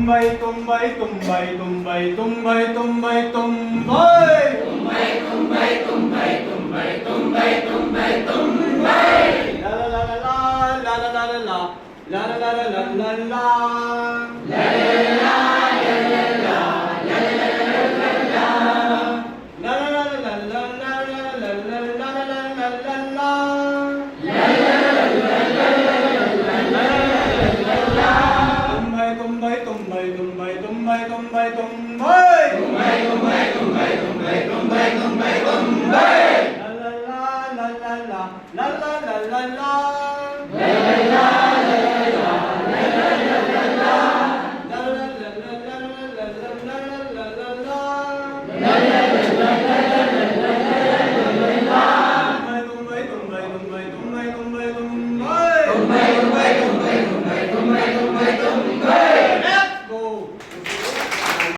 తుంబై తుంబై తుంబై తుంబై తుంబై తుంబై తుంబై తుంబై తుంబై తుంబై తుంబై తుంబై తుంబై తుంబై లా లా లా లా లా లా లా లా లా లా లా లా లా la la la la la